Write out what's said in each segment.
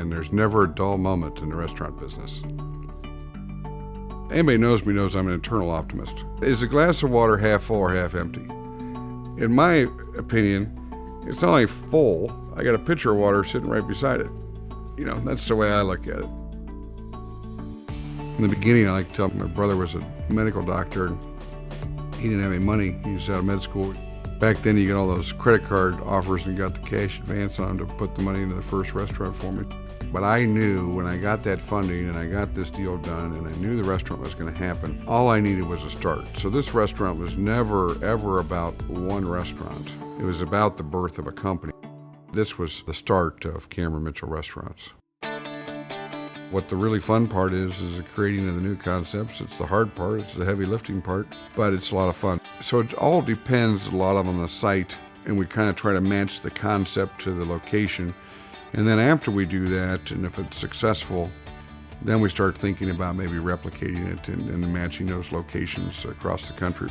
and there's never a dull moment in the restaurant business. Anybody knows me knows I'm an eternal optimist. Is a glass of water half full or half empty? In my opinion, it's not only full, I got a pitcher of water sitting right beside it. You know, that's the way I look at it. In the beginning, I like to tell my brother was a medical doctor, and he didn't have any money. He was out of med school. Back then, you got all those credit card offers and got the cash advance on to put the money into the first restaurant for me. But I knew when I got that funding and I got this deal done and I knew the restaurant was going to happen, all I needed was a start. So this restaurant was never, ever about one restaurant. It was about the birth of a company. This was the start of Cameron Mitchell Restaurants. What the really fun part is the creating of the new concepts. It's the hard part, it's the heavy lifting part, but it's a lot of fun. So it all depends a lot on the site, and we kind of try to match the concept to the location. And then after we do that, and if it's successful, then we start thinking about maybe replicating it and matching those locations across the country.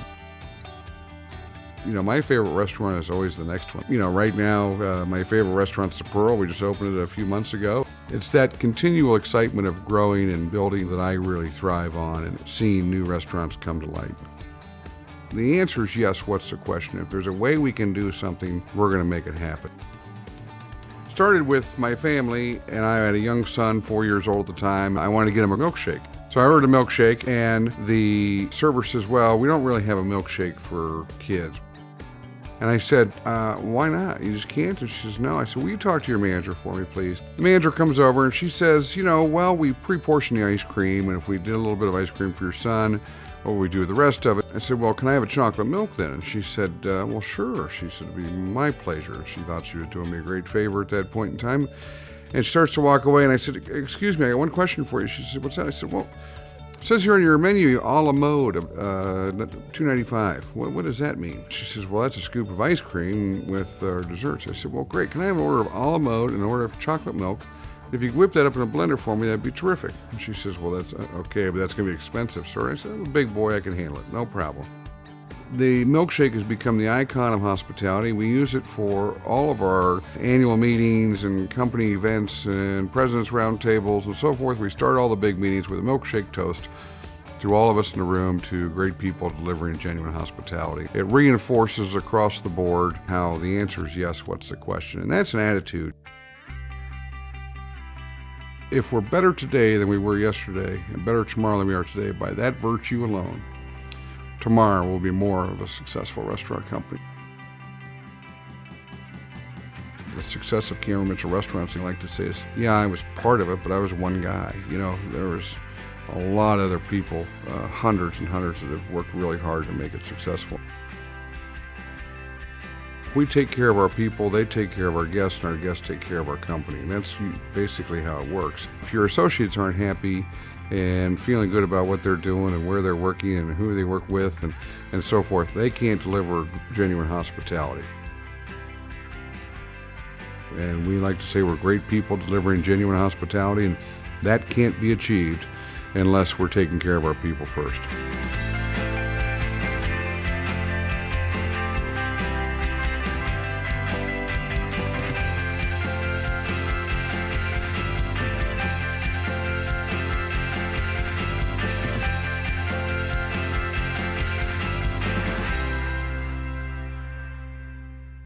You know, my favorite restaurant is always the next one. You know, right now, my favorite restaurant's The Pearl. We just opened it a few months ago. It's that continual excitement of growing and building that I really thrive on, and seeing new restaurants come to light. The answer is yes. What's the question? If there's a way we can do something, we're going to make it happen. Started with my family, and I had a young son, 4 years old at the time. I wanted to get him a milkshake. So I ordered a milkshake, and the server says, well, we don't really have a milkshake for kids. And I said, why not? You just can't? And she says, no. I said, will you talk to your manager for me, please? The manager comes over and she says, you know, well, we pre-portion the ice cream, and if we did a little bit of ice cream for your son, what would we do with the rest of it? I said, well, can I have a chocolate milk then? And she said, well, sure. She said, it'd be my pleasure. And she thought she was doing me a great favor at that point in time. And she starts to walk away, and I said, excuse me, I got one question for you. She said, what's that? I said, well, it says here on your menu, a la mode, $2.95. What does that mean? She says, well, that's a scoop of ice cream with our desserts. I said, well, great. Can I have an order of a la mode and an order of chocolate milk? If you could whip that up in a blender for me, that'd be terrific. And she says, well, that's okay, but that's going to be expensive, sir. I said, I'm a big boy. I can handle it. No problem. The milkshake has become the icon of hospitality. We use it for all of our annual meetings and company events and president's roundtables and so forth. We start all the big meetings with a milkshake toast to all of us in the room, to great people delivering genuine hospitality. It reinforces across the board how the answer is yes, what's the question? And that's an attitude. If we're better today than we were yesterday, and better tomorrow than we are today, by that virtue alone, tomorrow will be more of a successful restaurant company. The success of Cameron Mitchell Restaurants, I like to say, is, yeah, I was part of it, but I was one guy. You know, there was a lot of other people, hundreds and hundreds that have worked really hard to make it successful. If we take care of our people, they take care of our guests, and our guests take care of our company. And that's basically how it works. If your associates aren't happy and feeling good about what they're doing and where they're working and who they work with and so forth, they can't deliver genuine hospitality. And we like to say we're great people delivering genuine hospitality, and that can't be achieved unless we're taking care of our people first.